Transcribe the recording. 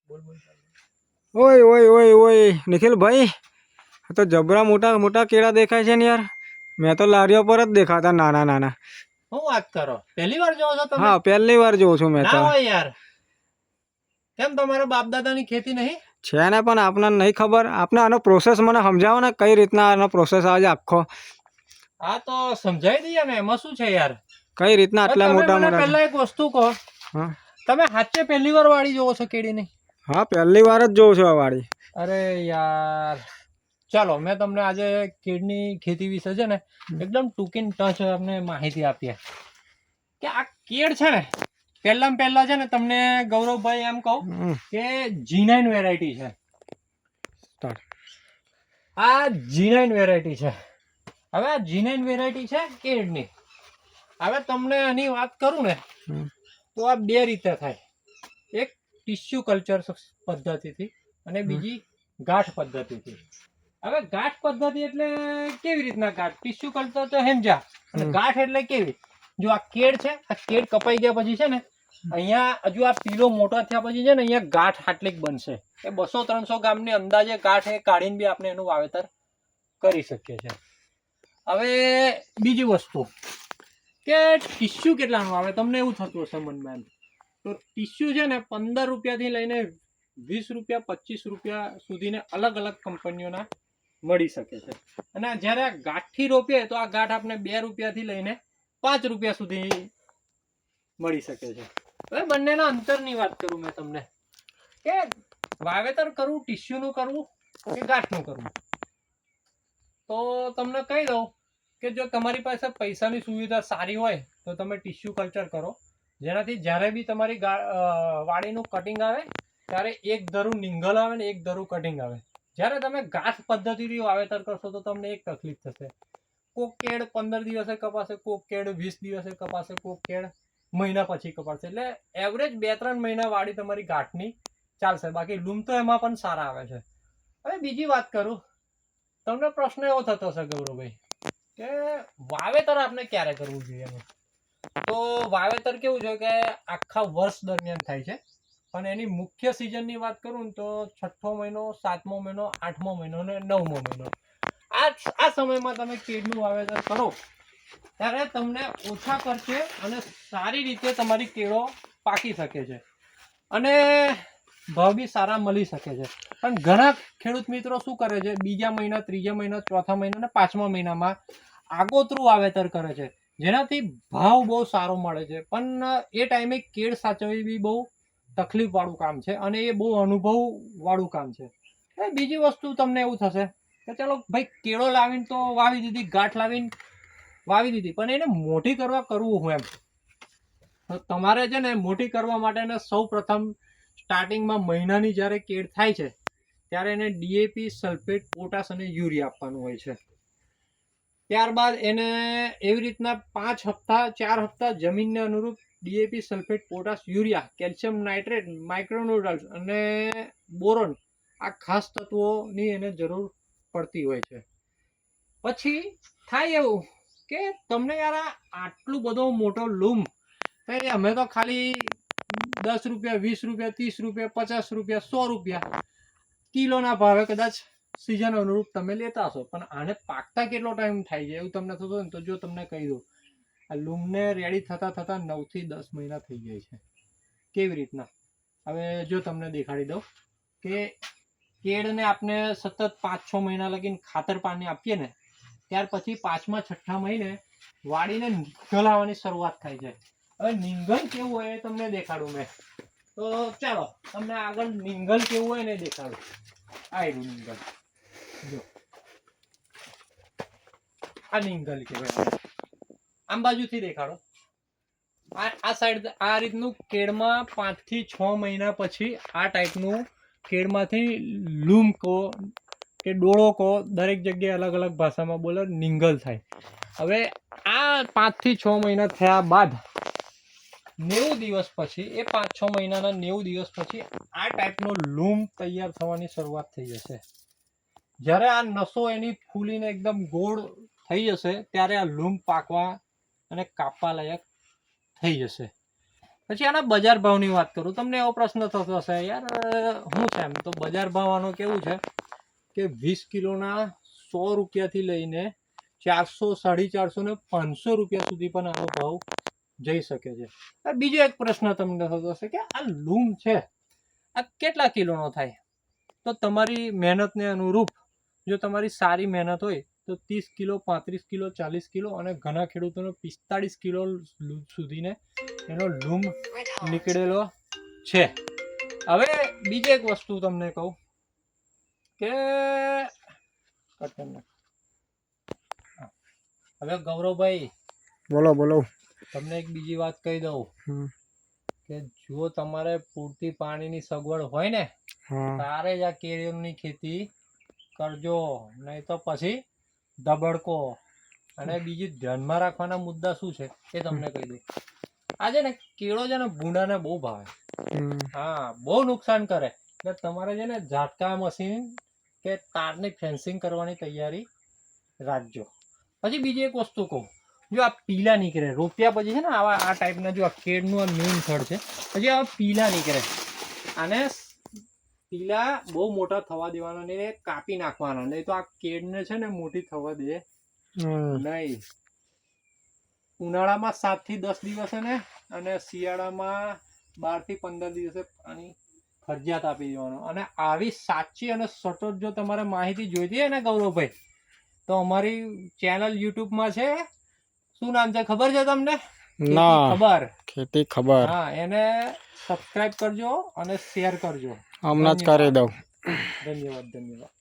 ઓય ઓય ઓય ઓય નિખિલ ભાઈ, તો જબરા મોટા મોટા કેળા દેખાય છે ને યાર. મેં તો લારીઓ પર જ દેખાતા નાના નાના. શું વાત કરો, પહેલી વાર જોવો છો તમે? હા, પહેલી વાર જોઉં છું મેં તો. ના હોય યાર, કેમ તમારા બાપ દાદાની ખેતી નહીં છે ને? પણ આપને નહીં ખબર. આપને આનો પ્રોસેસ મને સમજાવો ને, કઈ રીતના આનો પ્રોસેસ આવે છે આખો. આ તો સમજાવી દઈએ ને, એમાં શું છે યાર. કઈ રીતના આટલા મોટા મોટા? પહેલા એક વસ્તુ કહો, તમે સાચે પહેલી વાર વાડી જોવો છો કેળીની? હા, પહેલી વાર જ જોઉં છું આ વાડી. અરે યાર, ચાલો મેં તમને આજે કેળની ખેતી વિશે છે ને એકદમ ટૂંકી ટચ તમને માહિતી આપીએ કે આ કેળ છે ને, પહેલા છે ને તમને ગૌરવભાઈ એમ કહું કે G9 વેરાયટી છે. આ G9 વેરાયટી છે. હવે આ G9 વેરાયટી છે કેળની. હવે તમને આની વાત કરું ને તો આ બે રીતે થાય. એક ટિશ્યુ કલ્ચર પદ્ધતિથી અને બીજી ગાંઠ પદ્ધતિથી. હવે ગાંઠ પદ્ધતિ એટલે કેવી રીતના ગાંઠ? ટિશ્યુ કલ્ચર તો હેમજા, અને ગાંઠ એટલે કેવી? જો આ કેળ છે, આ કેળ કપાઈ ગયા પછી છે ને અહીંયા હજુ આ પીલો મોટો થયા પછી છે ને અહીંયા ગાંઠ આટલીક બનશે. એ 200-300 ગ્રામની અંદાજે ગાંઠ એ કાઢીને બી આપણે એનું વાવેતર કરી શકીએ છીએ. હવે બીજી વસ્તુ કે ટિશ્યુ કેટલાનું આવે તમને એવું થતું હશે મનમાં, તો ટિશ્યુ છે ને 15 રૂપિયાથી લઈને 20 રૂપિયા 25 રૂપિયા સુધીને અલગ અલગ કંપનીઓના મળી શકે છે. અને જ્યારે આ ગાંઠથી રોપીએ તો આ ગાંઠ આપણે 2 રૂપિયાથી લઈને 5 રૂપિયા સુધી મળી શકે છે. હવે બંનેના અંતરની વાત કરું મેં તમને કે વાવેતર કરવું ટિશ્યુનું કરવું કે ગાંઠનું કરવું, તો તમને કહી દઉં કે જો તમારી પાસે પૈસાની સુવિધા સારી હોય તો તમે ટિશ્યુ કલ્ચર કરો, જેનાથી જ્યારે બી તમારી વાડીનું કટિંગ આવે ત્યારે એક ધરું નિંગલ આવે ને એક ધરું કટિંગ આવે. જ્યારે તમે ગાંઠ પદ્ધતિથી વાવેતર કરશો તો તમને એક તકલીફ થશે. કોક કેળ 15 દિવસે કપાશે, કોક કેળ 20 દિવસે કપાશે, કોક કેળ મહિના પછી કપાશે. એટલે એવરેજ 2-3 મહિના વાડી તમારી ગાંઠની ચાલશે. બાકી લૂમ તો એમાં પણ સારા આવે છે. હવે બીજી વાત કરું, તમને પ્રશ્ન એવો થતો હશે ગૌરવભાઈ કે વાવેતર આપણે ક્યારે કરવું જોઈએ? તો વાવેતર કેવું છે કે આખા વર્ષ દરમિયાન થાય છે, પણ એની મુખ્ય સિઝનની વાત કરું ને તો 6ઠ્ઠો મહિનો, 7મો મહિનો, 8મો મહિનો અને 9મો મહિનો. આ સમયમાં તમે કેળનું વાવેતર કરો ત્યારે તમને ઓછા ખર્ચે અને સારી રીતે તમારી કેળો પાકી શકે છે અને ભાવ બી સારા મળી શકે છે. પણ ઘણા ખેડૂત મિત્રો શું કરે છે, બીજા મહિના, ત્રીજા મહિના, ચોથા મહિના અને 5મા મહિનામાં આગોતરું વાવેતર કરે છે, જેનાથી ભાવ બહુ સારો મળે છે. પણ એ ટાઈમે કેળ સાચવવી બી બહુ તકલીફ વાળું કામ છે અને એ બહુ અનુભવ વાળું કામ છે. બીજી વસ્તુ તમને એવું થશે કે ચાલો ભાઈ કેળો લાવીને તો વાવી દીધી, ગાંઠ લાવીને વાવી દીધી, પણ એને મોટી કરવા કરવું હું એમ, તો તમારે છે ને મોટી કરવા માટે સૌ પ્રથમ સ્ટાર્ટિંગમાં મહિનાની જ્યારે કેળ થાય છે ત્યારે એને ડીએપી, સલ્ફેટ, પોટાશ અને યુરિયા આપવાનું હોય છે. ત્યારબાદ એને એવી રીતના 5 હપ્તા 4 હપ્તા જમીનને અનુરૂપ DAP, sulphate, potash, urea, calcium nitrate, micronutrients અને બોરોન આ ખાસ તત્વોની એને જરૂર પડતી હોય છે. પછી થાય એવું કે તમને યાર આટલું બધો મોટો લૂમ, અમે તો ખાલી 10 રૂપિયા, 20 રૂપિયા, 30 રૂપિયા, 50 રૂપિયા, 100 રૂપિયા કિલોના ભાવે કદાચ સિઝન અનુરૂપ તમે લેતા હશો, પણ આને પાકતા કેટલો ટાઈમ થાય છે એવું તમને થતું ને તો જો તમને કહી દઉં, આ લૂમને રેડી થતા 9 થી 10 મહિના થઈ જાય છે. કેવી રીતના? હવે જો તમને દેખાડી દઉં કે કેળને આપણે સતત 5-6 મહિના લગીને ખાતર પાણી આપીએ ને, ત્યાર પછી 5મા-6ઠ્ઠા મહિને વાડીને નિંગલ આવવાની શરૂઆત થાય છે. હવે નિંગલ કેવું હોય એ તમને દેખાડું મેં, તો ચાલો તમને આગળ નિંગલ કેવું હોય ને દેખાડું. આ નિંગલ જો, આ નિંગલ કહેવાય. આમ બાજુથી દેખાડો. આ સાઈડ આ રીતનું કેળમાં 5 થી 6 મહિના પછી આ ટાઈપનું કેળમાંથી લૂમ કહો કે ડોળો કહો, દરેક જગ્યાએ અલગ અલગ ભાષામાં બોલે, નિંગલ થાય. હવે આ 5 થી 6 મહિના થયા બાદ 90 દિવસ પછી, એ 5-6 મહિનાના 90 દિવસ પછી આ ટાઈપનો લૂમ તૈયાર થવાની શરૂઆત થઈ જશે. જ્યારે આ નસો એની ફૂલીને એકદમ ગોળ થઈ જશે ત્યારે આ લૂમ પાકવા અને કાપવા લાયક થઈ જશે. પછી આના બજાર ભાવની વાત કરું, તમને એવો પ્રશ્ન થતો હશે યાર શું છે એમ, તો બજાર ભાવ આનો કેવું છે કે 20 કિલોના 100 રૂપિયાથી લઈને 400, 450 ને 500 રૂપિયા સુધી પણ આનો ભાવ જઈ શકે છે. બીજો એક પ્રશ્ન તમને થતો હશે કે આ લૂમ છે આ કેટલા કિલોનો થાય, તો તમારી મહેનતને અનુરૂપ જો તમારી સારી મહેનત હોય તો 30 કિલો, 35 કિલો, 40 કિલો અને ઘણા ખેડૂતોનો 45 કિલો સુધીને એનો લૂમ નીકળેલો છે. હવે બીજી એક વસ્તુ તમને કહું કે હવે ગૌરવભાઈ બોલો બોલો. તમને એક બીજી વાત કહી દઉં કે જો તમારે પૂરતી પાણીની સગવડ હોય ને હા તારે જ આ કેળીઓની ખેતી કરજો, નહીં તો પછી ધબડકો. અને બીજી ધ્યાનમાં રાખવાના મુદ્દા શું છે એ તમને કહી દઉં. આજે ને કેળો છે ને ભૂંડાને બહુ ભાવે, હા બહુ નુકસાન કરે, એટલે તમારે છે ને ઝાટકા મશીન કે તારની ફેન્સિંગ કરવાની તૈયારી રાખજો. પછી બીજી એક વસ્તુ કહું, જો આ પીલા નીકળે રોપ્યા પછી છે ને આવા આ ટાઈપના, જો આ કેળનું આ મેઇન થડ છે, પછી આવા પીલા નીકળે, આને પીલા બહુ મોટા થવા દેવાના નહીં, કાપી નાખવાના, નહીં તો આ કેળને છે ને મોટી થવા દે નહીં. ઉનાળામાં 7 થી 10 દિવસે ને અને શિયાળામાં 12 થી 15 દિવસે પાણી ફરજિયાત આપી દેવાનું. અને આવી સાચી અને સતત જો તમારે માહિતી જોઈતી હોય ને ગૌરવભાઈ, તો અમારી ચેનલ યુટ્યુબમાં છે, શું નામ છે ખબર છે તમને? ના ખબર, ખેતી ખબર. હા એને સબસ્ક્રાઇબ કરજો અને શેર કરજો. હમણાં જ કરી દઉં. ધન્યવાદ.